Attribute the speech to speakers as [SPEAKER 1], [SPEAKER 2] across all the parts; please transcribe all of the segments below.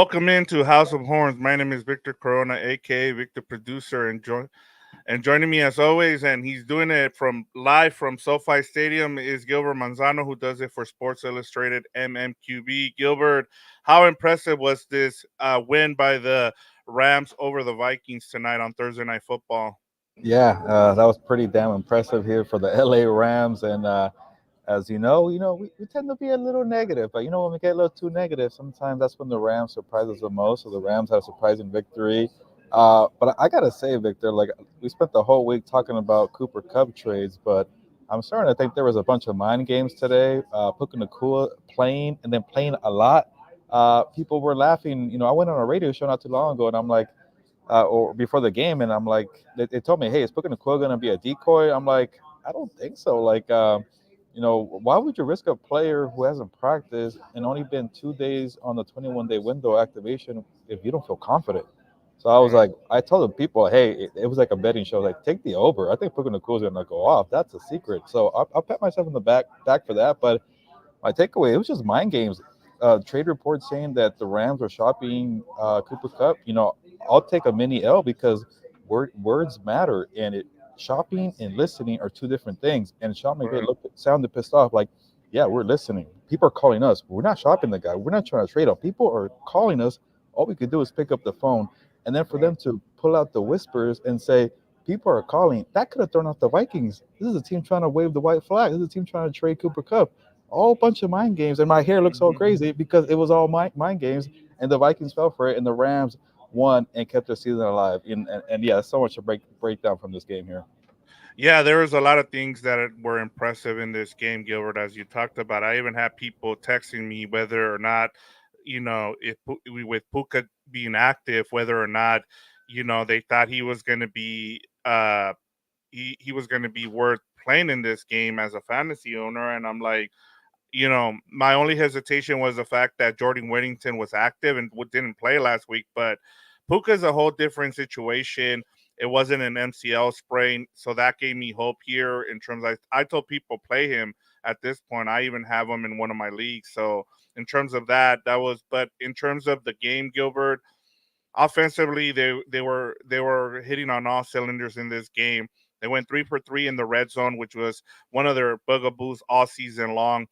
[SPEAKER 1] Welcome into House of Horns. My name is Victor Corona, aka Victor Producer, and joining me as always, and he's doing it from live from SoFi Stadium is Gilbert Manzano, who does it for Sports Illustrated MMQB. Gilbert, how impressive was this win by the Rams over the Vikings tonight on Thursday Night Football?
[SPEAKER 2] Yeah, that was pretty damn impressive here for the LA Rams. And as we tend to be a little negative, but when we get a little too negative, sometimes that's when the Rams surprise us the most. So the Rams had a surprising victory. But I gotta say, Victor, like we spent the whole week talking about Cooper Kupp trades, but I'm starting to think there was a bunch of mind games today. Puka Nacua playing and then playing a lot. People were laughing. I went on a radio show not too long ago, and I'm like, or before the game, and I'm like, they told me, hey, is Puka Nacua going to be a decoy? I'm like, I don't think so. Like, why would you risk a player who hasn't practiced and only been 2 days on the 21-day window activation if you don't feel confident? So I was
[SPEAKER 1] Right.
[SPEAKER 2] like, I told the people, hey, it was like a betting show. Like, take the over. I think Puka Nacua is going to go off. That's a secret. So I'll pat myself in the back for that. But my takeaway, it was just mind games. Trade reports saying that the Rams are shopping Cooper Kupp. I'll take a mini L because words matter, and shopping and listening are two different things. And Sean McVay
[SPEAKER 1] Right.
[SPEAKER 2] sounded pissed off, like, yeah, we're listening. People are calling us. We're not shopping the guy. We're not trying to trade him. People are calling us. All we could do is pick up the phone, and then for
[SPEAKER 1] Right.
[SPEAKER 2] them to pull out the whispers and say people are calling, that could have thrown off the Vikings. This is a team trying to wave the white flag. This is a team trying to trade Cooper Kupp, all bunch of mind games, and my hair looks so
[SPEAKER 1] Mhm.
[SPEAKER 2] crazy because it was all mind games, and the Vikings fell for it, and the Rams won and kept their season alive. And yeah, so much to break down from this game here.
[SPEAKER 1] Yeah, there was a lot of things that were impressive in this game, Gilbert, as you talked about. I even had people texting me whether or not, if with Puka being active, whether or not, they thought he was going to be, he was going to be worth playing in this game as a fantasy owner. And I'm like, my only hesitation was the fact that Jordan Whittington was active and didn't play last week. But Puka's a whole different situation. It wasn't an MCL sprain, so that gave me hope here in terms of I told people play him at this point. I even have him in one of my leagues. So in terms of that was. But in terms of the game, Gilbert, offensively they were hitting on all cylinders in this game. They went 3 for 3 in the red zone, which was one of their bugaboos all season long.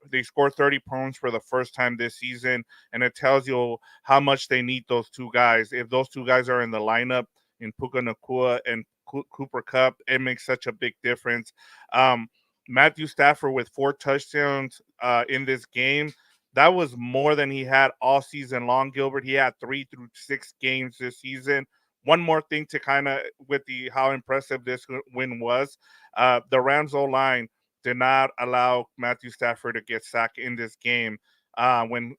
[SPEAKER 1] They scored 30 points for the first time this season, and it tells you how much they need those two guys. If those two guys are in the lineup, in Puka Nakua and Cooper Kupp, it makes such a big difference. Um, Matthew Stafford with 4 touchdowns in this game. That was more than he had all season long, Gilbert. He had 3 through 6 games this season. One more thing to kind of with the how impressive this win was. The Rams O line did not allow Matthew Stafford to get sacked in this game. When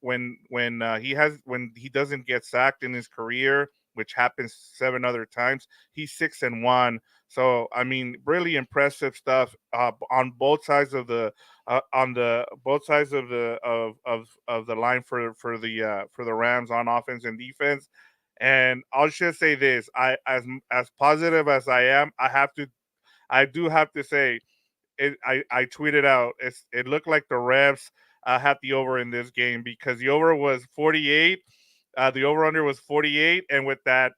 [SPEAKER 1] he doesn't get sacked in his career, which happens 7 other times, he's 6-1. So I mean, really impressive stuff on both sides of the on the both sides of the line for the Rams on offense and defense. And I'll just say this: as positive as I am, I do have to say I tweeted out it looked like the refs had the over in this game because the over was 48. The over under was 48, and with that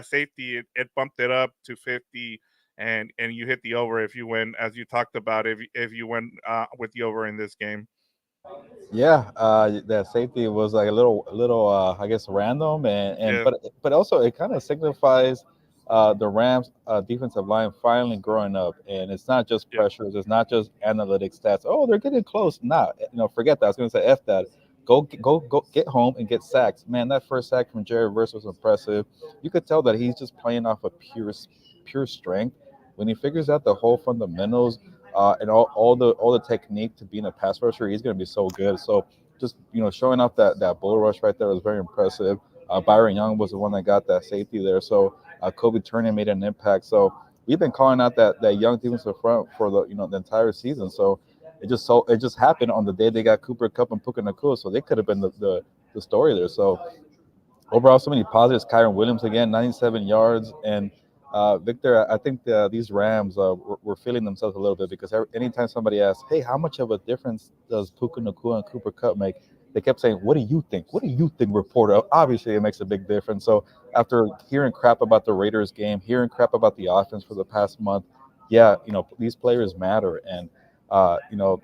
[SPEAKER 1] safety, it bumped it up to 50, and you hit the over if you win, as you talked about, if you went with the over in this game.
[SPEAKER 2] Yeah, that safety was like a little, I guess, random, and
[SPEAKER 1] Yeah,
[SPEAKER 2] but also it kind of signifies the Rams' defensive line finally growing up, and it's not just
[SPEAKER 1] yeah,
[SPEAKER 2] pressures, it's not just analytics stats. Oh, they're getting close. Nah, forget that. I was gonna say f that. Go, get home and get sacks. Man, that first sack from Jerry Verse was impressive. You could tell that he's just playing off of pure strength. When he figures out the whole fundamentals and all the technique to being a pass rusher, he's going to be so good. So just showing off that bull rush right there was very impressive. Byron Young was the one that got that safety there. So Kobe Turner made an impact. So we've been calling out that young defensive front for the entire season. So it just happened on the day they got Cooper Kupp and Puka Nacua. So they could have been the story there. So overall, so many positives. Kyron Williams again, 97 yards. And Victor, I think these Rams were feeling themselves a little bit because anytime somebody asks, hey, how much of a difference does Puka Nacua and Cooper Kupp make? they kept saying, "What do you think? What do you think, reporter?" Obviously, it makes a big difference. So after hearing crap about the Raiders game, hearing crap about the offense for the past month, yeah, these players matter, and uh, you know.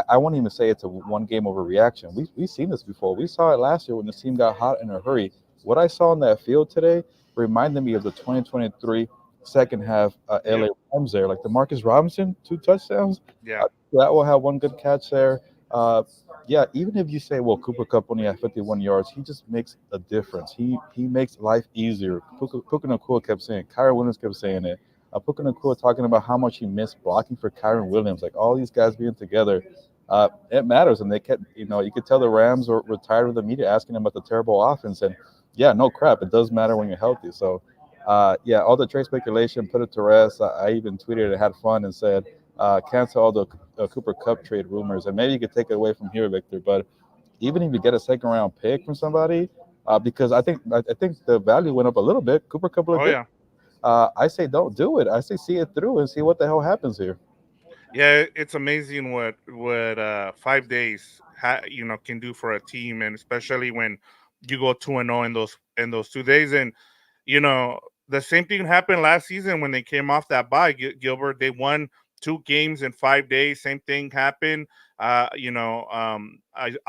[SPEAKER 2] I won't even say it's a one game overreaction. We've seen this before. We saw it last year when the team got hot in a hurry. What I saw on that field today reminded me of the 2023 second half LA
[SPEAKER 1] Yep.
[SPEAKER 2] Rams there. Like the Marcus Robinson, 2 touchdowns.
[SPEAKER 1] Yeah.
[SPEAKER 2] That will have one good catch there. Uh, yeah, even if you say, well, Cooper Kupp only had 51 yards, he just makes a difference. He makes life easier. Puka Nacua kept saying, Kyron Williams kept saying it. Puka Nacua talking about how much he missed blocking for Kyron Williams. Like all these guys being together, it matters. And they kept, you could tell the Rams were tired of the media asking them about the terrible offense. And yeah, no crap, it does matter when you're healthy. So, yeah, all the trade speculation, put it to rest. I even tweeted and had fun and said, cancel all the Cooper Kupp trade rumors, and maybe you could take it away from here, Victor. But even if you get a second round pick from somebody, because I think the value went up a little bit. Cooper Kupp looked
[SPEAKER 1] Oh
[SPEAKER 2] good.
[SPEAKER 1] yeah.
[SPEAKER 2] I say don't do it. I say see it through and see what the hell happens here.
[SPEAKER 1] Yeah, it's amazing what 5 days can do for a team, and especially when you go 2-0 in those 2 days. And you know the same thing happened last season when they came off that bye. Gilbert, they won 2 games in 5 days. Same thing happened. I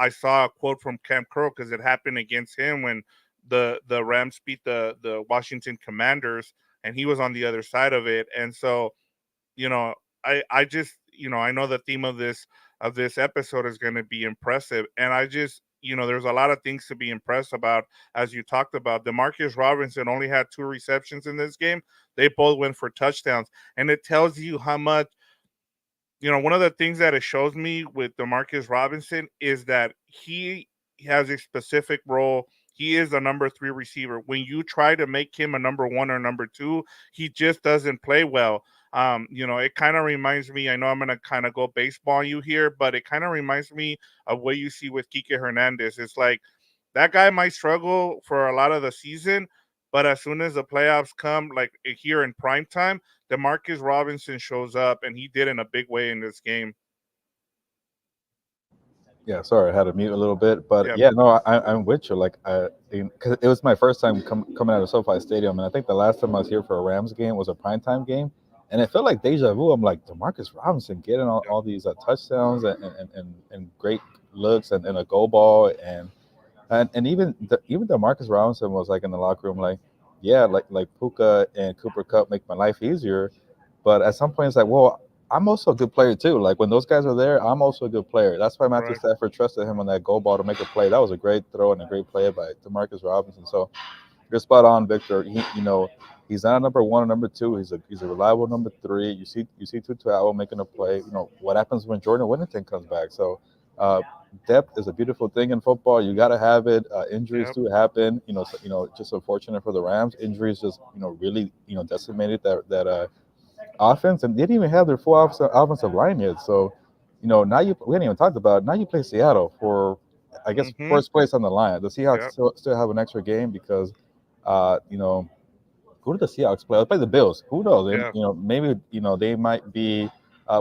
[SPEAKER 1] saw a quote from Cam Crow because it happened against him when the Rams beat the Washington Commanders, and he was on the other side of it. And so you know, I just I know the theme of this episode is going to be impressive, and I just there's a lot of things to be impressed about, as you talked about. Demarcus Robinson only had 2 receptions in this game. They both went for touchdowns, and it tells you how much. One of the things that it shows me with Demarcus Robinson is that he has a specific role. He is a number 3 receiver. When you try to make him a number 1 or number 2, he just doesn't play well. It kind of reminds me. I know I'm gonna kind of go baseball on you here, but it kind of reminds me of what you see with Kike Hernandez. It's like that guy might struggle for a lot of the season, but as soon as the playoffs come, like here in prime time, Demarcus Robinson shows up, and he did in a big way in this game.
[SPEAKER 2] Yeah, sorry, I had to mute a little bit, but
[SPEAKER 1] Yeah,
[SPEAKER 2] yeah, no, I'm with you. Like, because it was my first time coming out of SoFi Stadium, and I think the last time I was here for a Rams game was a primetime game, and it felt like deja vu. I'm like, Demarcus Robinson getting
[SPEAKER 1] yeah,
[SPEAKER 2] all these touchdowns and great looks and a goal ball, and even the Marcus Robinson was like in the locker room, like, yeah, like Puka and Cooper Kupp make my life easier, but at some point it's like, well, I'm also a good player too. Like when those guys are there, I'm also a good player. That's why Matthew
[SPEAKER 1] right.
[SPEAKER 2] Stafford trusted him on that goal ball to make a play. That was a great throw and a great play by Demarcus Robinson. So you're spot on, Victor. He's not a number 1 or number 2. He's a reliable number 3. You see Tutu Atwell making a play. What happens when Jordan Whittington comes back? So uh, depth is a beautiful thing in football. You got to have it. Injuries
[SPEAKER 1] Yep,
[SPEAKER 2] do happen. Just unfortunate for the Rams. Injuries just really decimated that offense, and they didn't even have their full offensive line yet. So, now we hadn't even talked about it. Now you play Seattle for, I guess,
[SPEAKER 1] mm-hmm,
[SPEAKER 2] first place on the line. The Seahawks
[SPEAKER 1] yep,
[SPEAKER 2] still have an extra game because, uh, you know, who did the Seahawks play? They play the Bills. Who knows? And,
[SPEAKER 1] yeah,
[SPEAKER 2] maybe they might be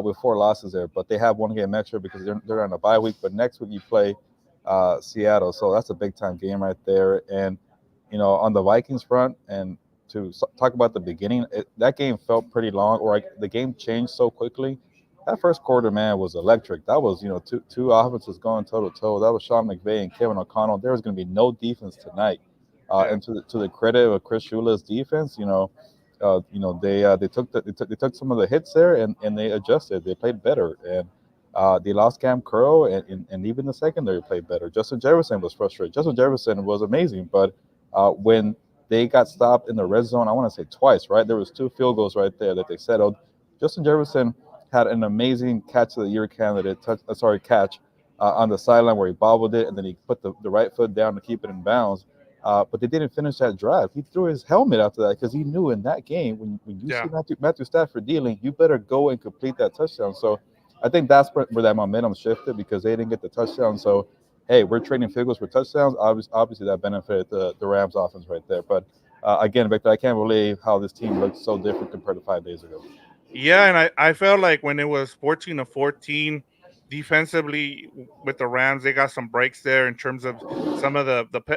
[SPEAKER 2] with 4 losses there, but they have one game extra because they're on a bye week. But next week you play Seattle, so that's a big time game right there. And on the Vikings front, and to talk about the beginning, that game felt pretty long, or like the game changed so quickly. That first quarter, man, was electric. That was two offenses going toe to toe. That was Sean McVay and Kevin O'Connell. There was going to be no defense tonight.
[SPEAKER 1] yeah,
[SPEAKER 2] And to the credit of Chris Shula's defense, they took some of the hits there, and they adjusted. They played better, and they lost Cam Curl, and even the secondary played better. Justin Jefferson was frustrated. Justin Jefferson was amazing, but when they got stopped in the red zone, I want to say twice, right? There was 2 field goals right there that they settled. Justin Jefferson had an amazing catch of the year candidate, catch on the sideline where he bobbled it, and then he put the right foot down to keep it in bounds. But they didn't finish that drive. He threw his helmet after that because he knew in that game, when you see
[SPEAKER 1] yeah.
[SPEAKER 2] Matthew Stafford dealing, you better go and complete that touchdown. So I think that's where that momentum shifted because they didn't get the touchdown. So, hey, we're trading field goals for touchdowns. Obviously that benefited the Rams offense right there. But again, Victor, I can't believe how this team looks so different compared to 5 days ago.
[SPEAKER 1] Yeah, and I felt like when it was 14-14, defensively with the Rams, they got some breaks there in terms of some of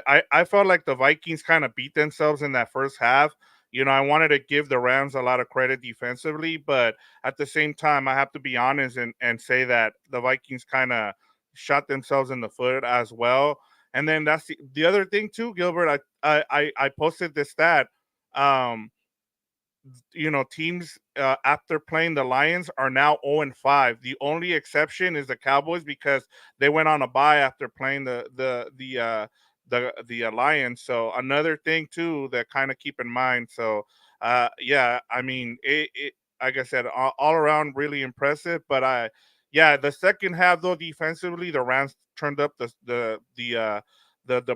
[SPEAKER 1] I felt like the Vikings kind of beat themselves in that first half. I wanted to give the Rams a lot of credit defensively, but at the same time, I have to be honest and say that the Vikings kind of shot themselves in the foot as well. And then that's the other thing too, Gilbert. I posted this stat. Um, Teams after playing the Lions are now 0-5. The only exception is the Cowboys because they went on a bye after playing the Lions. So another thing too that kind of keep in mind. So yeah, I mean like I said, all around really impressive. But yeah, the second half though defensively, the Rams turned up the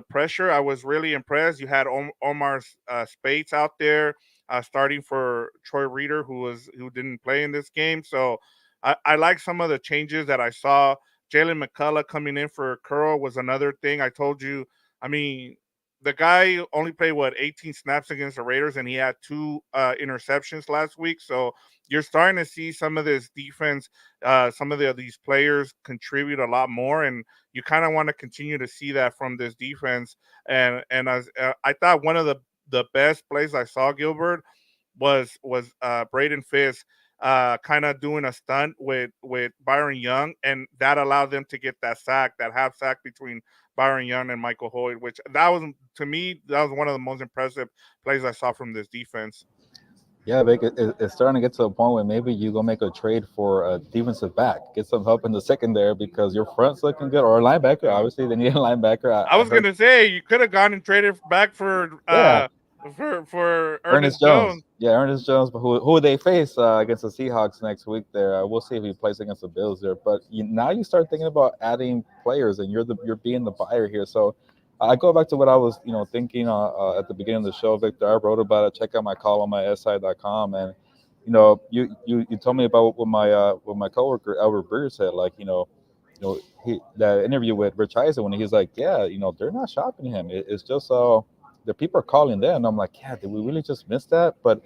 [SPEAKER 1] pressure. I was really impressed. You had Omar Spates out there starting for Troy Reader, who didn't play in this game. So I like some of the changes that I saw. Jalen McCullough coming in for Curl was another thing. I told you. I mean, the guy only played 18 snaps against the Raiders, and he had two interceptions last week. So you're starting to see some of this defense, some of these players contribute a lot more, and you kind of want to continue to see that from this defense. And as I thought one of the best plays I saw, Gilbert, was Braden Fisk kind of doing a stunt with Byron Young, and that allowed them to get that sack, that half sack between Byron Young and Michael Hoyt, which that was to me that was one of the most impressive plays I saw from this defense.
[SPEAKER 2] Yeah, Vic, it's starting to get to a point where maybe you go make a trade for a defensive back, get some help in the secondary because your front's looking good, or a linebacker. Obviously, they need a linebacker.
[SPEAKER 1] I
[SPEAKER 2] I
[SPEAKER 1] was
[SPEAKER 2] heard,
[SPEAKER 1] gonna say you could have gone and traded back
[SPEAKER 2] yeah,
[SPEAKER 1] for
[SPEAKER 2] Ernest
[SPEAKER 1] Ernest
[SPEAKER 2] Jones.
[SPEAKER 1] Jones.
[SPEAKER 2] Yeah, Ernest Jones. But who they face against the Seahawks next week? There, we'll see if he plays against the Bills there. But now you start thinking about adding players, and you're being the buyer here. So I go back to what I was thinking at the beginning of the show, Victor. I wrote about it. Check out my column at si.com, and you told me about what my coworker Albert Breer said. Like he that interview with Rich Eisen when he's like, yeah, they're not shopping him. It's just the people are calling them. And I'm like, yeah, did we really just miss that? But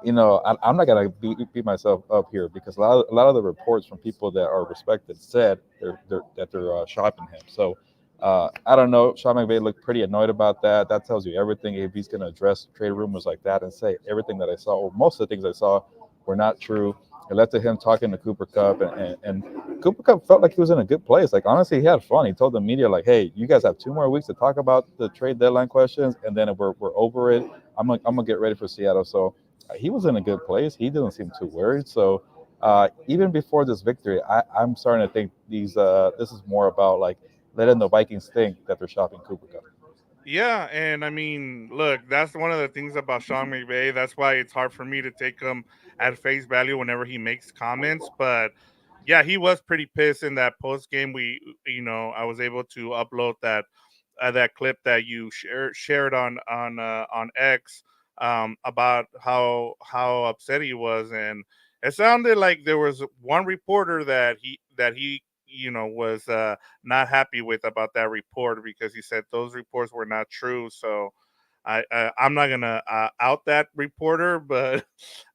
[SPEAKER 2] I'm not gonna beat myself up here because a lot of the reports from people that are respected said they're shopping him. So I don't know. Sean McVay looked pretty annoyed about that. That tells you everything. If he's going to address trade rumors like that and say everything that I saw, or most of the things I saw, were not true, it led to him talking to Cooper Kupp, and Cooper Kupp felt like he was in a good place. Like honestly, he had fun. He told the media like, "Hey, you guys have 2 more weeks to talk about the trade deadline questions, and then if we're over it, I'm gonna get ready for Seattle." So he was in a good place. He didn't seem too worried. So even before this victory, I'm starting to think this is more about like letting the Vikings think that they're shopping Cooper Cup.
[SPEAKER 1] Yeah, and I mean, look, that's one of the things about Sean McVay. That's why it's hard for me to take him at face value whenever he makes comments. But yeah, he was pretty pissed in that post game. I was able to upload that clip that you shared on X about how upset he was, and it sounded like there was one reporter that he was not happy with about that report because he said those reports were not true. So I'm not gonna out that reporter, but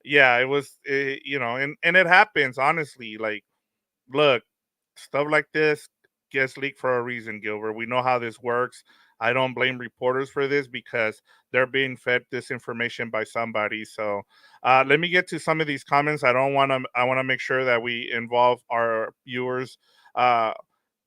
[SPEAKER 1] yeah, it was and it happens honestly. Like, look, stuff like this gets leaked for a reason, Gilbert. We know how this works. I don't blame reporters for this because they're being fed this information by somebody. So let me get to some of these comments. I want to make sure that we involve our viewers. Uh,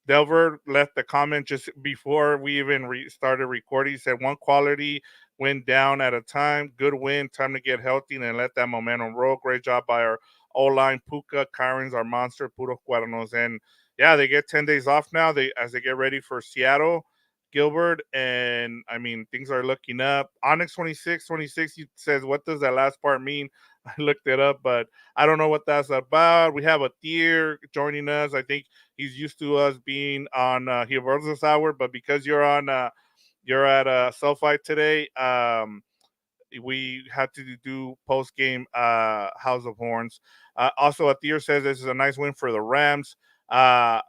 [SPEAKER 1] Delver left the comment just before we even started recording. He said, one quality went down at a time. Good win. Time to get healthy and let that momentum roll. Great job by our O line. Puka, Kyrens, our monster, Puro Cuernos. And yeah, they get 10 days off now as they get ready for Seattle, Gilbert. And I mean, things are looking up. Onyx 26 he says, what does that last part mean? I looked it up, but I don't know what that's about. We have a Tier joining us. I think he's used to us being on Hilberto's Hour, but because you're at a Sulfite today, we had to do post game House of Horns. Also, Athir says this is a nice win for the Rams. Uh,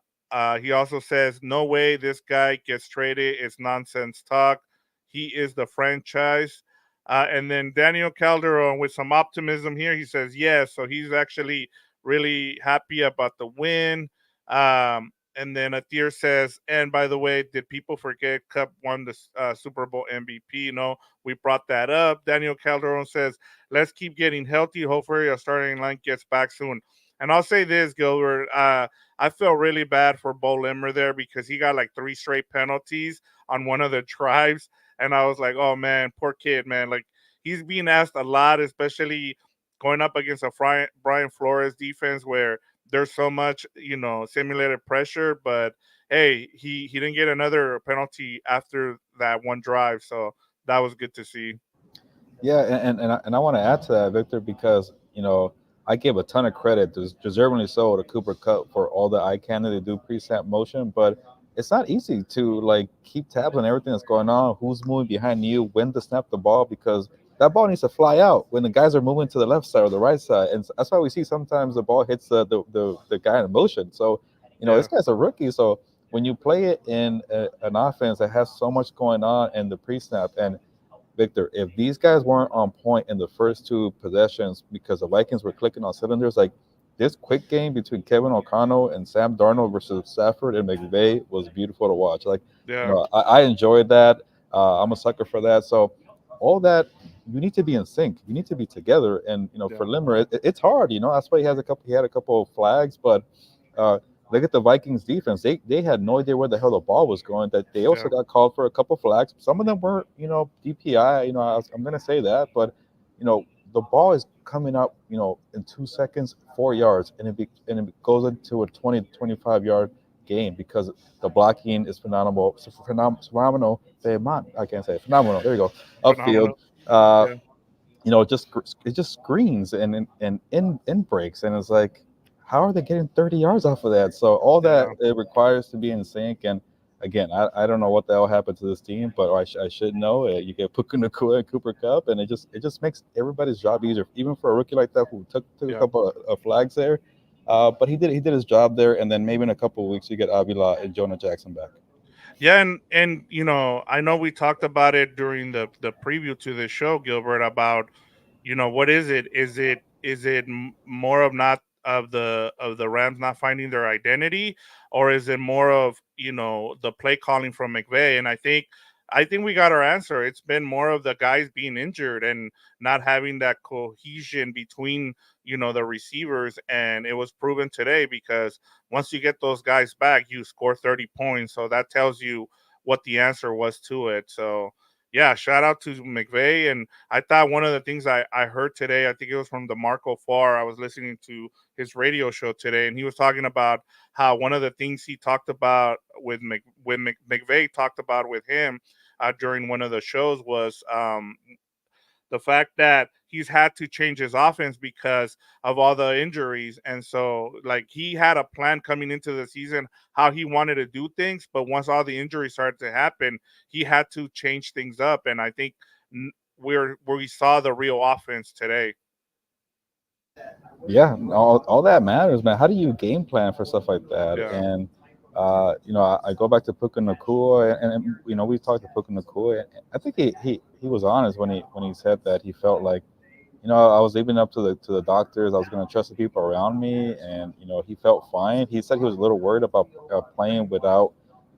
[SPEAKER 1] he also says, no way this guy gets traded. It's nonsense talk. He is the franchise. And then Daniel Calderon with some optimism here. He says, yes. So he's actually really happy about the win. And then Atir says, and by the way, did people forget Cup won the Super Bowl MVP? No, we brought that up. Daniel Calderon says, let's keep getting healthy. Hopefully, our starting line gets back soon. And I'll say this, Gilbert. I felt really bad for Bo Limmer there because he got like three straight penalties on one of the drives. And I was like, oh man, poor kid, man. Like he's being asked a lot, especially going up against a Brian Flores defense where there's so much, simulated pressure. But hey, he didn't get another penalty after that one drive, so that was good to see.
[SPEAKER 2] Yeah, and I want to add to that, Victor, because I give a ton of credit, deservingly so, to Cooper Kupp for all the eye candy they do pre-snap motion, but it's not easy to like keep tabs on everything that's going on, who's moving behind you, when to snap the ball, because that ball needs to fly out when the guys are moving to the left side or the right side, and that's why we see sometimes the ball hits the guy in motion. So this
[SPEAKER 1] Yeah,
[SPEAKER 2] guy's a rookie, so when you play it in an offense that has so much going on in the pre-snap, and Victor, if these guys weren't on point in the first two possessions because the Vikings were clicking on cylinders, like this quick game between Kevin O'Connell and Sam Darnold versus Stafford and McVay was beautiful to watch. Like,
[SPEAKER 1] yeah,
[SPEAKER 2] I enjoyed that. I'm a sucker for that. So, all that, you need to be in sync. You need to be together. And
[SPEAKER 1] yeah,
[SPEAKER 2] for Limmer, it's hard. That's why he had a couple of flags, but uh, look at the Vikings defense. They had no idea where the hell the ball was going. That they also
[SPEAKER 1] yeah,
[SPEAKER 2] got called for a couple of flags. Some of them weren't, DPI. I'm gonna say that, but you know, the ball is coming up, in 2 seconds, 4 yards, and it goes into a 20 to 25 yard game because the blocking is phenomenal. Phenomenal. I can't say it. Phenomenal. There you go. Upfield.
[SPEAKER 1] phenomenal.
[SPEAKER 2] Uh,
[SPEAKER 1] Yeah,
[SPEAKER 2] it just screens and in breaks, and it's like, how are they getting 30 yards off of that? So all that
[SPEAKER 1] yeah,
[SPEAKER 2] it requires to be in sync. And again, I don't know what the hell happened to this team, but I should know. You get Puka Nacua and Cooper Kupp, and it just makes everybody's job easier, even for a rookie like that who took a
[SPEAKER 1] yeah.
[SPEAKER 2] couple of flags there. But he did his job there, and then maybe in a couple of weeks you get Avila and Jonah Jackson back.
[SPEAKER 1] Yeah, and I know we talked about it during the preview to the show, Gilbert, about what is it? Is it more of not of the Rams not finding their identity, or is it more of the play calling from McVay? And I think we got our answer. It's been more of the guys being injured and not having that cohesion between the receivers, and it was proven today because once you get those guys back, you score 30 points. So that tells you what the answer was to it. So yeah, shout out to McVay. And I thought one of the things I heard today, I think it was from DeMarco Farr. I was listening to his radio show today, and he was talking about how one of the things he talked about McVay talked about with him during one of the shows was the fact that he's had to change his offense because of all the injuries. And so, like, he had a plan coming into the season how he wanted to do things, but once all the injuries started to happen, he had to change things up. And I think where we saw the real offense today.
[SPEAKER 2] Yeah, all that matters, man. How do you game plan for stuff like that?
[SPEAKER 1] Yeah,
[SPEAKER 2] And I go back to Puka Nacua, and we talked to Puka Nacua. And I think he was honest when he said that he felt like, I was leaving up to the doctors. I was going to trust the people around me, and he felt fine. He said he was a little worried about playing without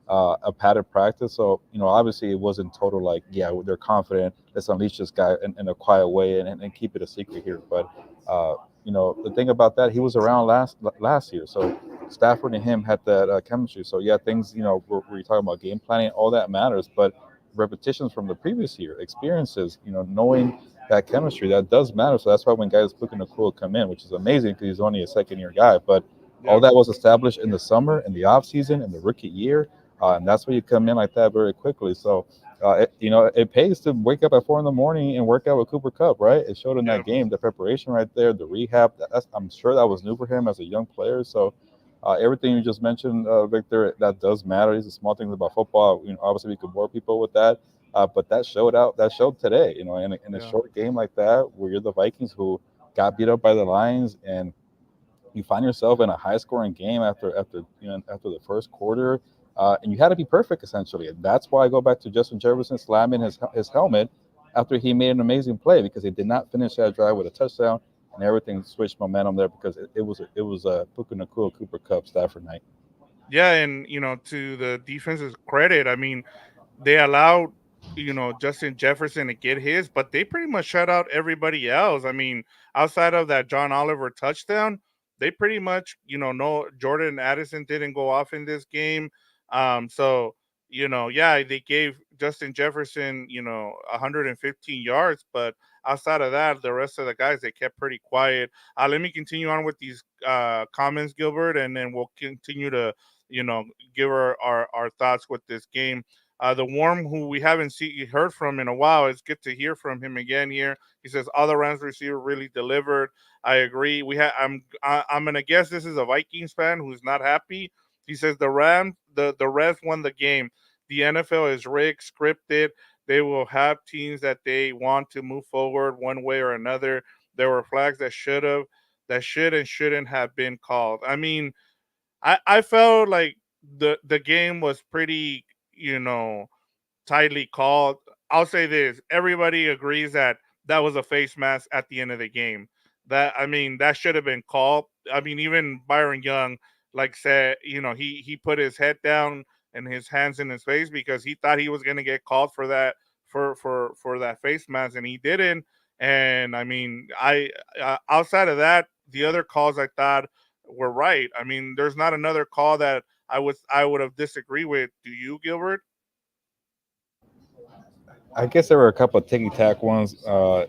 [SPEAKER 2] a padded practice. So obviously it wasn't total like, yeah, they're confident. Let's unleash this guy in a quiet way and keep it a secret here. But the thing about that, he was around last year, so Stafford and him had that chemistry. So yeah, things where you're talking about game planning, all that matters. But repetitions from the previous year, experiences, knowing that chemistry, that does matter. So that's why when guys looking to cool come in, which is amazing because he's only a second year guy, but all
[SPEAKER 1] yeah,
[SPEAKER 2] that was established in the summer, in the off season, in the rookie year, and that's where you come in like that very quickly. So it pays to wake up at 4 in the morning and work out with Cooper Kupp, right? It showed in
[SPEAKER 1] yeah,
[SPEAKER 2] that game, the preparation right there, the rehab. I'm sure that was new for him as a young player. So everything you just mentioned, Victor, that does matter. These are small things about football. Obviously we could bore people with that, but that showed out. That showed today. In a
[SPEAKER 1] yeah,
[SPEAKER 2] short game like that, where you're the Vikings who got beat up by the Lions, and you find yourself in a high scoring game after the first quarter, and you had to be perfect essentially. And that's why I go back to Justin Jefferson slamming his helmet after he made an amazing play, because he did not finish that drive with a touchdown, and everything switched momentum there because it was a Puka Nacua Cooper Kupp Stafford night.
[SPEAKER 1] Yeah, and to the defense's credit, I mean, they allowed Justin Jefferson to get his, but they pretty much shut out everybody else. I mean, outside of that John Oliver touchdown, they pretty much no Jordan Addison didn't go off in this game. So yeah, they gave Justin Jefferson 115 yards, but outside of that, the rest of the guys they kept pretty quiet. Let me continue on with these comments, Gilbert, and then we'll continue to you know give our thoughts with this game. The Worm, who we haven't heard from in a while, it's good to hear from him again here. He says all the Rams receiver really delivered. I agree. I'm gonna guess this is a Vikings fan who's not happy. He says the refs won the game. The NFL is rigged, scripted. They will have teams that they want to move forward one way or another. There were flags that should and shouldn't have been called. I mean, I felt like the game was pretty, you know, tightly called. I'll say this: everybody agrees that that was a face mask at the end of the game. That I mean, that should have been called. I mean, even Byron Young, like said, he put his head down and his hands in his face because he thought he was gonna get called for that for that face mask, and he didn't. And I mean, I outside of that, the other calls I thought were right. I mean, there's not another call that I would have disagreed with. Do you, Gilbert?
[SPEAKER 2] I guess there were a couple of ticky tack ones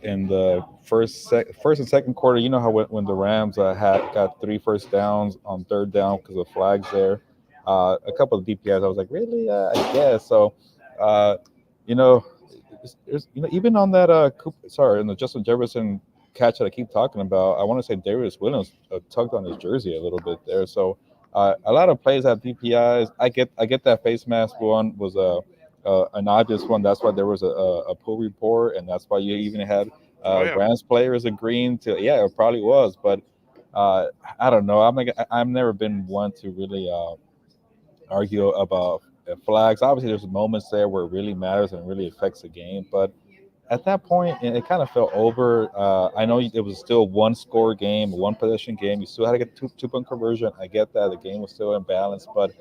[SPEAKER 2] in the first and second quarter. You know how when the Rams had got three first downs on third down because of flags there. A couple of DPIs. I was like, really? I guess so. Uh, you know, even on that sorry, in the Justin Jefferson catch that I keep talking about, I want to say Darius Williams tugged on his jersey a little bit there. So a lot of plays have DPIs. I get that face mask one was an obvious one. That's why there was a pull report, and that's why you even had
[SPEAKER 1] Oh yeah.
[SPEAKER 2] Rams players agreeing to. Yeah, it probably was, but uh, I don't know. I've never been one to really argue about flags. Obviously, there's moments there where it really matters and really affects the game, but at that point, it kind of felt over. I know it was still one score game, one possession game. You still had to get two-point conversion. I get that the game was still in balance, but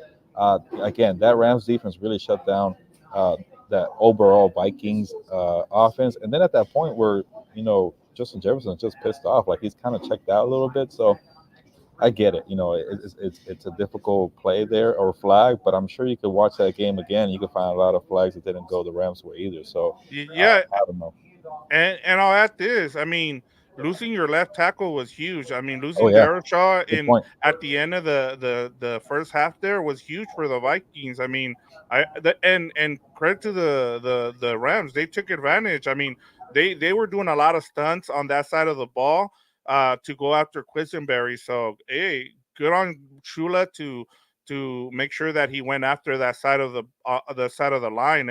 [SPEAKER 2] again, that Rams defense really shut down uh, that overall Vikings offense. And then at that point, where Justin Jefferson just pissed off, like he's kind of checked out a little bit. So I get it. It's a difficult play there or flag, but I'm sure you could watch that game again. You could find a lot of flags that didn't go the Rams way either. So
[SPEAKER 1] Yeah,
[SPEAKER 2] I don't know.
[SPEAKER 1] and I'll add this. I mean, losing your left tackle was huge. I mean,
[SPEAKER 2] Oh
[SPEAKER 1] losing
[SPEAKER 2] yeah,
[SPEAKER 1] Darryl Shaw
[SPEAKER 2] good
[SPEAKER 1] in
[SPEAKER 2] point.
[SPEAKER 1] at the end of the first half there was huge for the Vikings. I mean, and credit to the Rams, they took advantage. I mean, they were doing a lot of stunts on that side of the ball to go after Quisenberry. So hey, good on Shula to make sure that he went after that side of the side of the line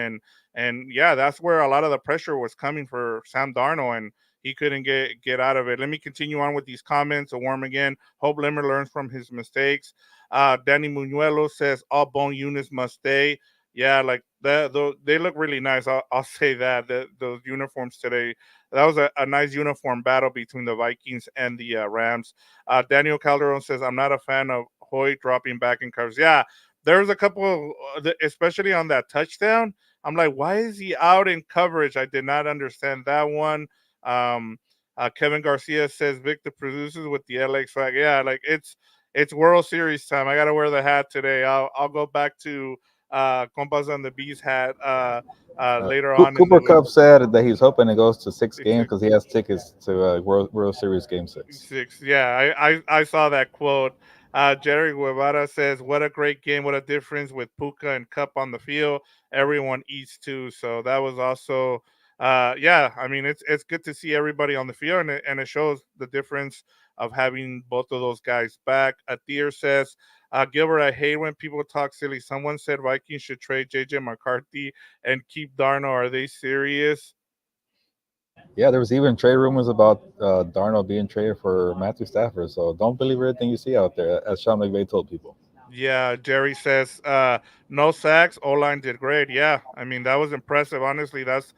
[SPEAKER 1] and yeah, that's where a lot of the pressure was coming for Sam Darnold, and he couldn't get out of it. Let me continue on with these comments. A warm again. Hope Limmer learns from his mistakes. Danny Munuelo says all bone units must stay. Yeah, like that. They look really nice. I'll say that. Those uniforms today. That was a nice uniform battle between the Vikings and the Rams. Daniel Calderon says, I'm not a fan of Hoy dropping back in covers. Yeah, there's a couple, especially on that touchdown. I'm like, why is he out in coverage? I did not understand that one. Um, Kevin Garcia says Victor produces with the LX flag. Yeah, like it's World Series time. I gotta wear the hat today. I'll go back to Compas on the Bees hat later on in the
[SPEAKER 2] Cooper
[SPEAKER 1] week.
[SPEAKER 2] Kupp said that he's hoping it goes to six
[SPEAKER 1] It's
[SPEAKER 2] games because he has tickets to World Series Game Six.
[SPEAKER 1] six. Yeah, I saw that quote. Jerry Guevara says, "What a great game! What a difference with Puka and Cup on the field. Everyone eats too." So that was also, yeah. I mean, it's good to see everybody on the field, and it shows the difference of having both of those guys back. Atir says, Gilbert, I hate when people talk silly. Someone said Vikings should trade JJ McCarthy and keep Darno. Are they serious?
[SPEAKER 2] Yeah, there was even trade rumors about Darnold being traded for Matthew Stafford. So don't believe everything you see out there, as Sean McVay told people.
[SPEAKER 1] Yeah, Jerry says no sacks. O line did great. Yeah, I mean that was impressive. Honestly, that's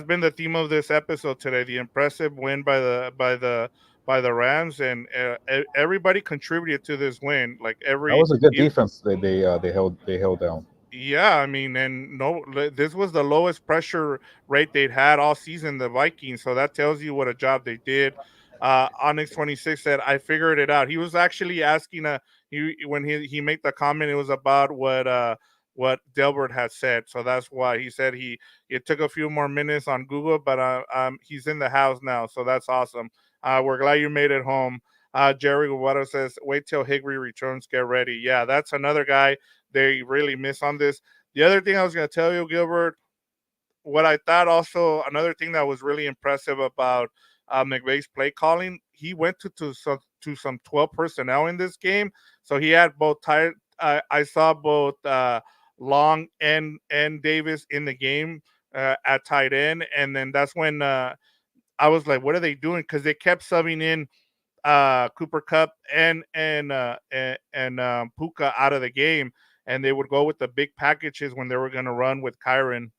[SPEAKER 1] been the theme of this episode today. The impressive win by the by the Rams, and everybody contributed to this win. Like
[SPEAKER 2] That
[SPEAKER 1] every
[SPEAKER 2] was a good
[SPEAKER 1] if
[SPEAKER 2] defense. They held down.
[SPEAKER 1] yeah, I mean, and no, this was the lowest pressure rate they'd had all season, the Vikings. So that tells you what a job they did. Onyx 26 said, "I figured it out." He was actually asking when he made the comment, it was about what Delbert had said. So that's why he said it took a few more minutes on Google, but he's in the house now, so that's awesome. We're glad you made it home. Jerry Guevara says, "Wait till Higby returns. Get ready." Yeah, that's another guy they really miss on this. The other thing I was going to tell you, Gilbert, what I thought also another thing that was really impressive about McVay's play calling, he went to some 12 personnel in this game, so he had both tight. I saw both Long and Davis in the game at tight end, and then that's when I was like, what are they doing? Because they kept subbing in Cooper Kupp and Puka out of the game, and they would go with the big packages when they were going to run with Kyron.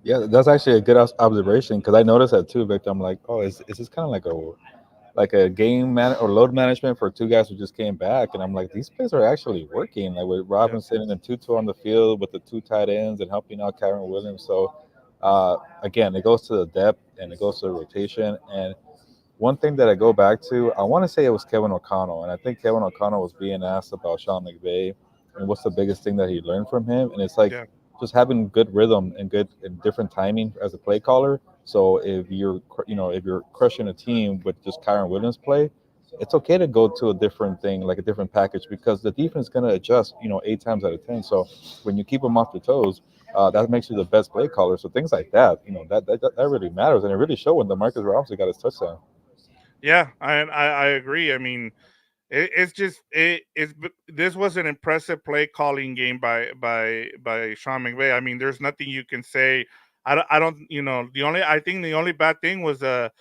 [SPEAKER 2] Yeah, that's actually a good observation because I noticed that too, Victor. I'm like, oh, is this kind of like a game man or load management for two guys who just came back? And I'm like, these plays are actually working. Like with
[SPEAKER 1] Yep.
[SPEAKER 2] Robinson and Tutu on the field with the two tight ends and helping out Kyron Williams. So again, it goes to the depth and it goes to the rotation. And one thing that I go back to, I want to say it was Kevin O'Connell, and I think Kevin O'Connell was being asked about Sean McVay and what's the biggest thing that he learned from him, and it's like
[SPEAKER 1] Yeah.
[SPEAKER 2] just having good rhythm and good and different timing as a play caller. So if you're crushing a team with just Kyron Williams play, it's okay to go to a different thing, like a different package, because the defense is going to adjust, 8 times out of 10. So when you keep them off their toes, that makes you the best play caller. So things like that, that really matters, and it really showed when Demarcus Robinson got his touchdown.
[SPEAKER 1] Yeah, I agree. I mean, it's just this was an impressive play calling game by Sean McVay. I mean, there's nothing you can say. I don't the only bad thing was the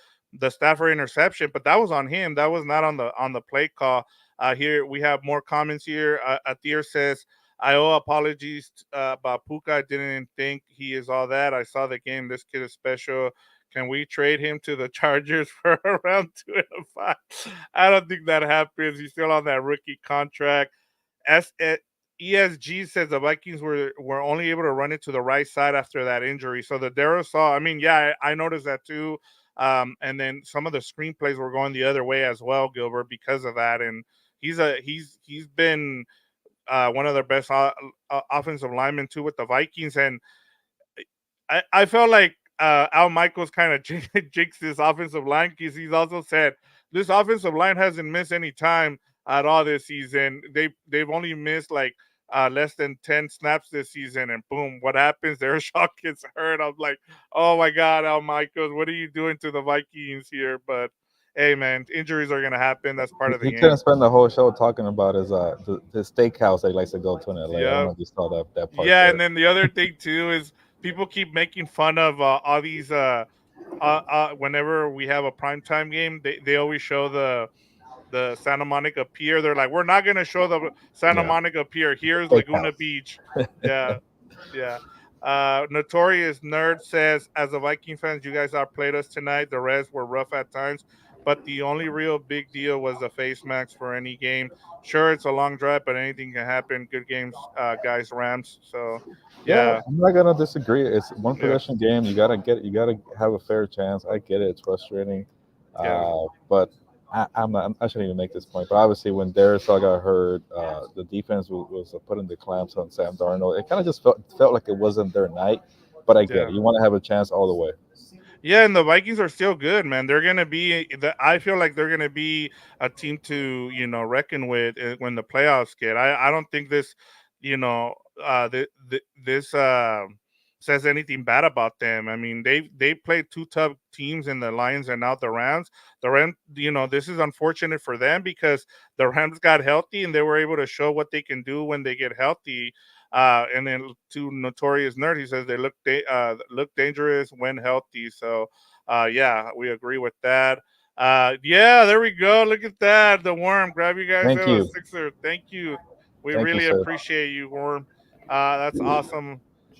[SPEAKER 1] Stafford interception, but that was on him. That was not on the play call. Here we have more comments here. Athir says, "I owe apologies about Puka. I didn't think he is all that. I saw the game. This kid is special. Can we trade him to the Chargers for around 2 and 5?" I don't think that happens. He's still on that rookie contract. S ESG says the Vikings were only able to run it to the right side after that injury. So the Darrow saw. I mean, yeah, I noticed that too. And then some of the screenplays were going the other way as well, Gilbert, because of that. And he's been one of their best offensive linemen too with the Vikings. And I felt like Al Michaels kind of jinxed this offensive line because he's also said this offensive line hasn't missed any time at all this season. They've only missed like less than 10 snaps this season, and boom, what happens? Their shot gets hurt. I'm like, oh my god, Al Michaels, what are you doing to the Vikings here? But hey, man, injuries are gonna happen. That's part of the
[SPEAKER 2] He couldn't
[SPEAKER 1] game.
[SPEAKER 2] spend the whole show talking about the steakhouse that he likes to go to in LA. I don't
[SPEAKER 1] Yeah,
[SPEAKER 2] know if you saw that part
[SPEAKER 1] yeah,
[SPEAKER 2] there.
[SPEAKER 1] and then the other thing too is people keep making fun of all these whenever we have a primetime game, they always show the Santa Monica Pier. They're like, we're not gonna show the Santa
[SPEAKER 2] Yeah,
[SPEAKER 1] Monica Pier.
[SPEAKER 2] the
[SPEAKER 1] Here's Laguna
[SPEAKER 2] steakhouse.
[SPEAKER 1] Beach. Yeah, yeah. Notorious Nerd says, as a Viking fans, you guys outplayed us tonight. The rest were rough at times, but the only real big deal was the face mask for any game. Sure, it's a long drive, but anything can happen. Good games, guys. Rams. So,
[SPEAKER 2] Yeah,
[SPEAKER 1] yeah,
[SPEAKER 2] I'm not gonna disagree. It's one
[SPEAKER 1] yeah,
[SPEAKER 2] possession game. You gotta have a fair chance. I get it. It's frustrating,
[SPEAKER 1] yeah,
[SPEAKER 2] but I shouldn't even make this point. But obviously, when Darisaw got hurt, the defense was putting the clamps on Sam Darnold. It kind of just felt like it wasn't their night. But I get
[SPEAKER 1] yeah.
[SPEAKER 2] it. You want to have a chance all the way.
[SPEAKER 1] Yeah, and the Vikings are still good, man. They're gonna be. I feel like they're gonna be a team to reckon with when the playoffs get. I don't think this, you know, this says anything bad about them. I mean, they played two tough teams in the Lions and now the Rams. The Rams, this is unfortunate for them because the Rams got healthy and they were able to show what they can do when they get healthy. And then to Notorious Nerd, he says they look dangerous when healthy. So, yeah, we agree with that. Yeah, there we go. Look at that. The Worm. Grab you guys
[SPEAKER 2] Thank
[SPEAKER 1] a
[SPEAKER 2] you,
[SPEAKER 1] sixer. Thank you. We
[SPEAKER 2] thank you,
[SPEAKER 1] really
[SPEAKER 2] sir.
[SPEAKER 1] appreciate you, Worm. That's awesome.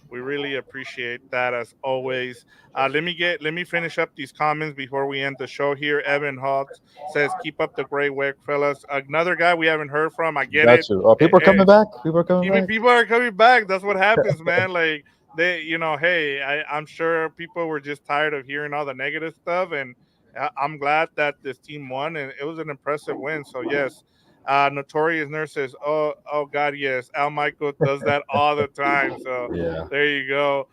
[SPEAKER 1] We really appreciate that as always. Let me finish up these comments before we end the show here. Evan Hawks says, "Keep up the great work, fellas." Another guy we haven't heard from. I get
[SPEAKER 2] Got
[SPEAKER 1] it.
[SPEAKER 2] you. Oh,
[SPEAKER 1] Eh,
[SPEAKER 2] people are
[SPEAKER 1] eh,
[SPEAKER 2] coming back. People are coming
[SPEAKER 1] Even
[SPEAKER 2] back.
[SPEAKER 1] people are coming back. That's what happens, man. Like hey, I'm sure people were just tired of hearing all the negative stuff, and I'm glad that this team won, and it was an impressive win. So yes, Notorious Nurse says, oh God, yes, Al Michael does that all the time. So
[SPEAKER 2] Yeah.
[SPEAKER 1] there you go.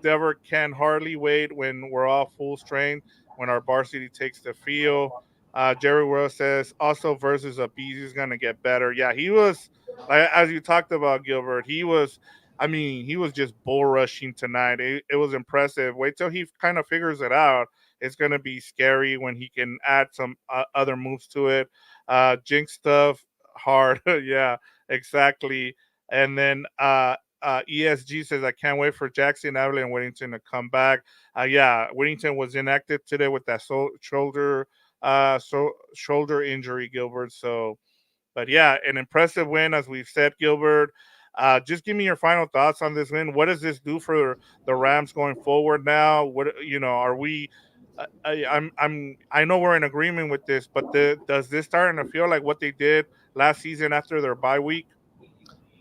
[SPEAKER 1] Dever can hardly wait when we're all full strength when our varsity takes the field. Jerry World says also versus a Bees is gonna get better. Yeah, he was like as you talked about Gilbert, he was. I mean, he was just bull rushing tonight. It was impressive. Wait till he kind of figures it out. It's gonna be scary when he can add some other moves to it. Jinx stuff hard, yeah, exactly. And then ESG says, I can't wait for Jackson, Abilene, and Whittington to come back. Yeah, Whittington was inactive today with that shoulder injury, Gilbert. So but yeah, an impressive win, as we've said, Gilbert. Just give me your final thoughts on this win. What does this do for the Rams going forward now? What are we? I know we're in agreement with this, but does this starting to feel like what they did last season after their bye week?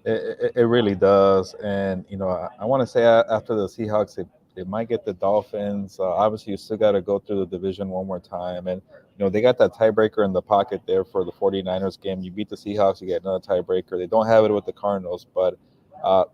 [SPEAKER 2] It really does. And, I want to say after the Seahawks, they might get the Dolphins. Obviously, you still got to go through the division one more time. And, they got that tiebreaker in the pocket there for the 49ers game. You beat the Seahawks, you get another tiebreaker. They don't have it with the Cardinals. But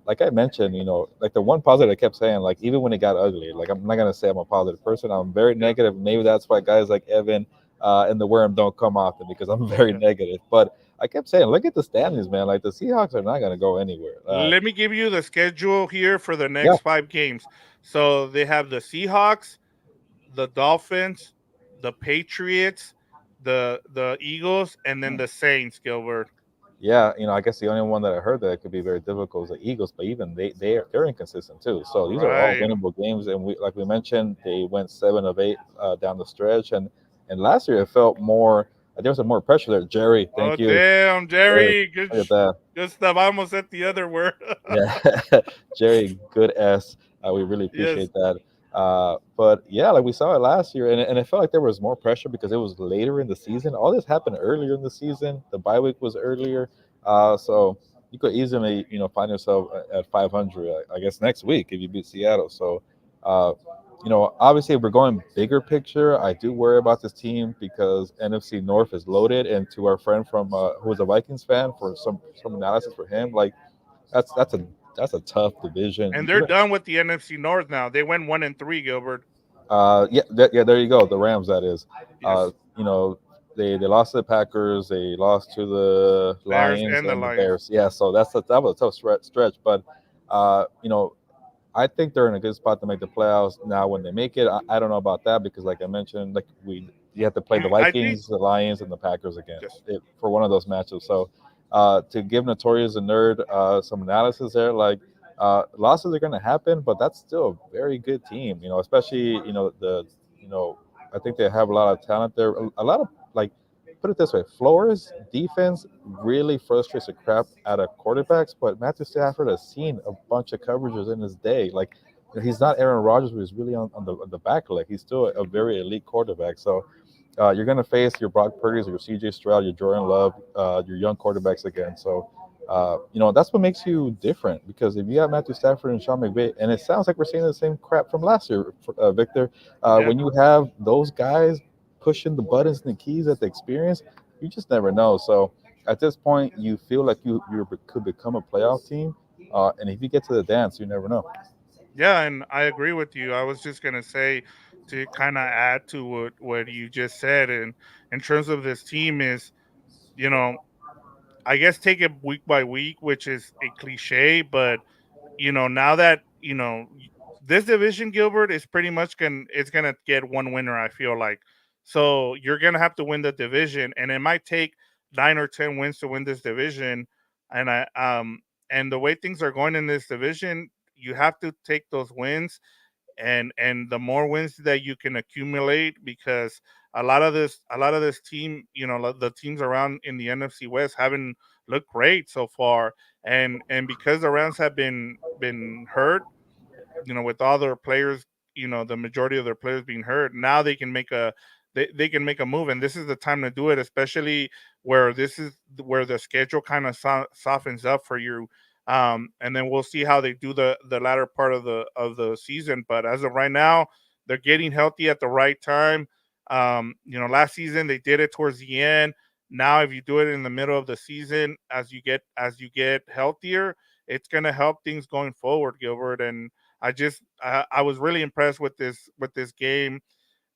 [SPEAKER 2] like I mentioned, like the one positive I kept saying, like even when it got ugly, like I'm not going to say I'm a positive person. I'm very
[SPEAKER 1] Yeah,
[SPEAKER 2] negative. Maybe that's why guys like Evan and the Worm don't come often because I'm very
[SPEAKER 1] yeah.
[SPEAKER 2] negative. But I kept saying, look at the standings, man. Like the Seahawks are not going to go anywhere.
[SPEAKER 1] Let me give you the schedule here for the
[SPEAKER 2] Yeah,
[SPEAKER 1] next 5 games. So they have the Seahawks, the Dolphins, the Patriots, the Eagles, and then the Saints, Gilbert.
[SPEAKER 2] yeah. I guess the only one that I heard that could be very difficult is the Eagles, but even they're inconsistent too. So these are all
[SPEAKER 1] Right.
[SPEAKER 2] winnable games, and like we mentioned, they went 7 of 8 down the stretch, and last year it felt more. There was some more pressure there. Jerry,
[SPEAKER 1] Oh
[SPEAKER 2] thank you.
[SPEAKER 1] damn,
[SPEAKER 2] Jerry,
[SPEAKER 1] Jerry, good,
[SPEAKER 2] look at that.
[SPEAKER 1] good stuff. I almost said the other word.
[SPEAKER 2] Yeah, Jerry, good S. We really
[SPEAKER 1] Yes.
[SPEAKER 2] appreciate that. But yeah, like we saw it last year, and it felt like there was more pressure because it was later in the season. All this happened earlier in the season. The bye week was earlier, so you could easily, find yourself at 500. I guess next week if you beat Seattle. So, uh, obviously, if we're going bigger picture, I do worry about this team because NFC North is loaded. And to our friend from who was a Vikings fan, for some analysis for him, like that's a tough division.
[SPEAKER 1] And they're done with the NFC North now. They went 1-3, Gilbert.
[SPEAKER 2] Yeah, there you go. The Rams, that is.
[SPEAKER 1] Yes.
[SPEAKER 2] You know, they lost to the Packers. They lost to the
[SPEAKER 1] Bears
[SPEAKER 2] Lions
[SPEAKER 1] and the
[SPEAKER 2] and the
[SPEAKER 1] Lions.
[SPEAKER 2] Bears. Yeah, so that was a tough stretch. But uh, you know, I think they're in a good spot to make the playoffs. Now, when they make it, I don't know about that because, like I mentioned, you have to play the
[SPEAKER 1] I think
[SPEAKER 2] Vikings, the Lions, and the Packers again
[SPEAKER 1] yes.
[SPEAKER 2] for one of those matchups. So, to give Notorious a nerd some analysis there, like losses are going to happen, but that's still a very good team. Especially you know I think they have a lot of talent there. A lot of like put it this way, Flores defense really frustrates the crap out of quarterbacks, but Matthew Stafford has seen a bunch of coverages in his day. Like he's not Aaron Rodgers, but he's really on the back leg. He's still a very elite quarterback. So you're going to face your Brock Purdy's, your C.J. Stroud, your Jordan Love, your young quarterbacks again. So, that's what makes you different because if you have Matthew Stafford and Sean McVay, and it sounds like we're seeing the same crap from last year, Victor,
[SPEAKER 1] Yeah.
[SPEAKER 2] when you have those guys pushing the buttons and the keys at the experience, you just never know. So at this point, you feel like you could become a playoff team. And if you get to the dance, you never know.
[SPEAKER 1] Yeah, and I agree with you. I was just gonna say to kind of add to what you just said, and in terms of this team is, you know, I guess take it week by week, which is a cliche, but now that this division, Gilbert, is pretty much it's gonna get one winner. I feel like so you're gonna have to win the division, and it might take 9 or 10 wins to win this division. And and the way things are going in this division, you have to take those wins and the more wins that you can accumulate because a lot of this team the teams around in the NFC West haven't looked great so far and because the Rams have been hurt with all their players, the majority of their players being hurt, now they can make a move, and this is the time to do it, especially where this is where the schedule kind of softens up for you. And then we'll see how they do the latter part of the season. But as of right now, they're getting healthy at the right time. Last season they did it towards the end. Now, if you do it in the middle of the season, as you get healthier, it's gonna help things going forward, Gilbert. And I was really impressed with this game.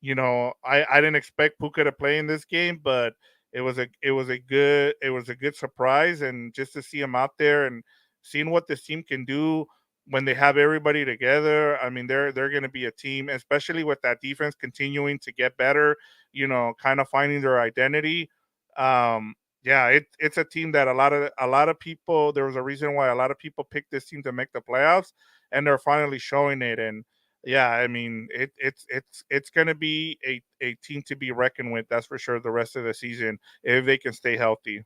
[SPEAKER 1] I didn't expect Puka to play in this game, but it was a good surprise, and just to see him out there and seeing what this team can do when they have everybody together. I mean, they're going to be a team, especially with that defense continuing to get better. Kind of finding their identity. Yeah, it's a team that a lot of people. There was a reason why a lot of people picked this team to make the playoffs, and they're finally showing it. And yeah, I mean, it's going to be a team to be reckoned with. That's for sure. The rest of the season, if they can stay healthy.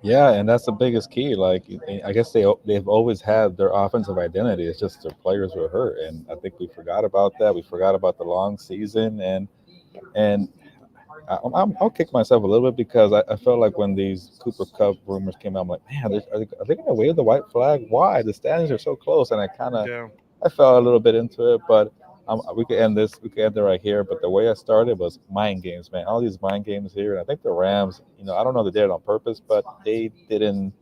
[SPEAKER 2] Yeah, and that's the biggest key. Like, I guess they've always had their offensive identity. It's just their players were hurt, and I think we forgot about that. We forgot about the long season, and I'll kick myself a little bit because I felt like when these Cooper Cup rumors came out, I'm like, man, are they going to wave the white flag? Why? The standings are so close, and
[SPEAKER 1] Yeah,
[SPEAKER 2] I fell a little bit into it, but we could end this. We could end it right here. But the way I started was mind games, man. All these mind games here, and I think the Rams. I don't know if they did it on purpose, but they didn't.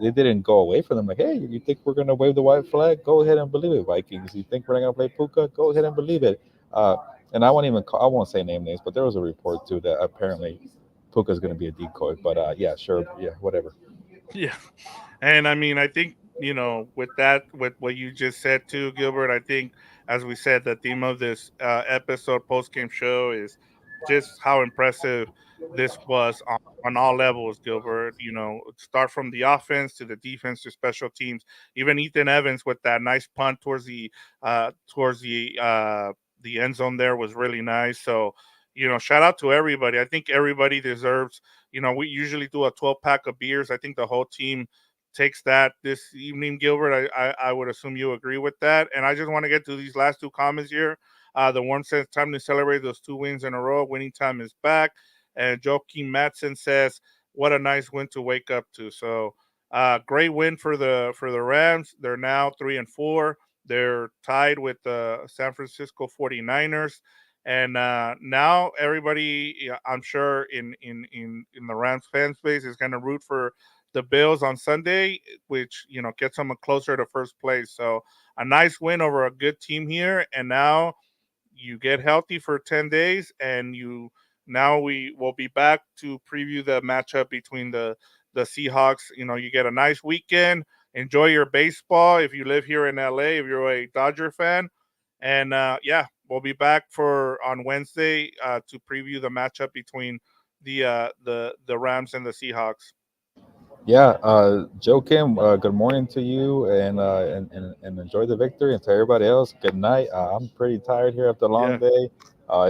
[SPEAKER 2] They didn't go away from them. Like, hey, you think we're gonna wave the white flag? Go ahead and believe it, Vikings. You think we're not gonna play Puka? Go ahead and believe it. Uh, and I won't even call. I won't say name names, but there was a report too that apparently Puka's gonna be a decoy. But yeah, sure, yeah, whatever.
[SPEAKER 1] yeah. And I mean, I think, with that, with what you just said too, Gilbert, I think, as we said, the theme of this episode post game show is just how impressive this was on all levels, Gilbert. Start from the offense to the defense to special teams. Even Ethan Evans with that nice punt towards the end zone there was really nice. So, shout out to everybody. I think everybody deserves. We usually do a 12-pack of beers. I think the whole team takes that this evening, Gilbert. I would assume you agree with that. And I just want to get to these last two comments here. The one says, time to celebrate those two wins in a row. Winning time is back. And Joaquin Matson says, what a nice win to wake up to. So, great win for the Rams. They're now 3-4. They're tied with the San Francisco 49ers. And now everybody, yeah, I'm sure in the Rams fan space is going to root for the Bills on Sunday, which gets them closer to first place. So a nice win over a good team here, and now you get healthy for 10 days, and we will be back to preview the matchup between the Seahawks. You get a nice weekend. Enjoy your baseball if you live here in LA. If you're a Dodger fan, and yeah, we'll be back for on Wednesday to preview the matchup between the Rams and the Seahawks.
[SPEAKER 2] Yeah, Joe Kim, good morning to you, and enjoy the victory. And to everybody else, good night. I'm pretty tired here after a long
[SPEAKER 1] Yeah.
[SPEAKER 2] day.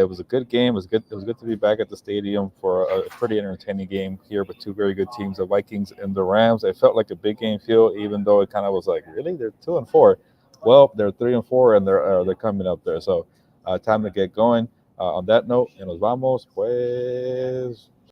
[SPEAKER 2] It was a good game. It was good to be back at the stadium for a pretty entertaining game here with two very good teams, the Vikings and the Rams. It felt like a big game feel, even though it kind of was like, really, they're 2-4. Well, they're 3-4, and they're coming up there. So, time to get going. On that note, y nos vamos, pues.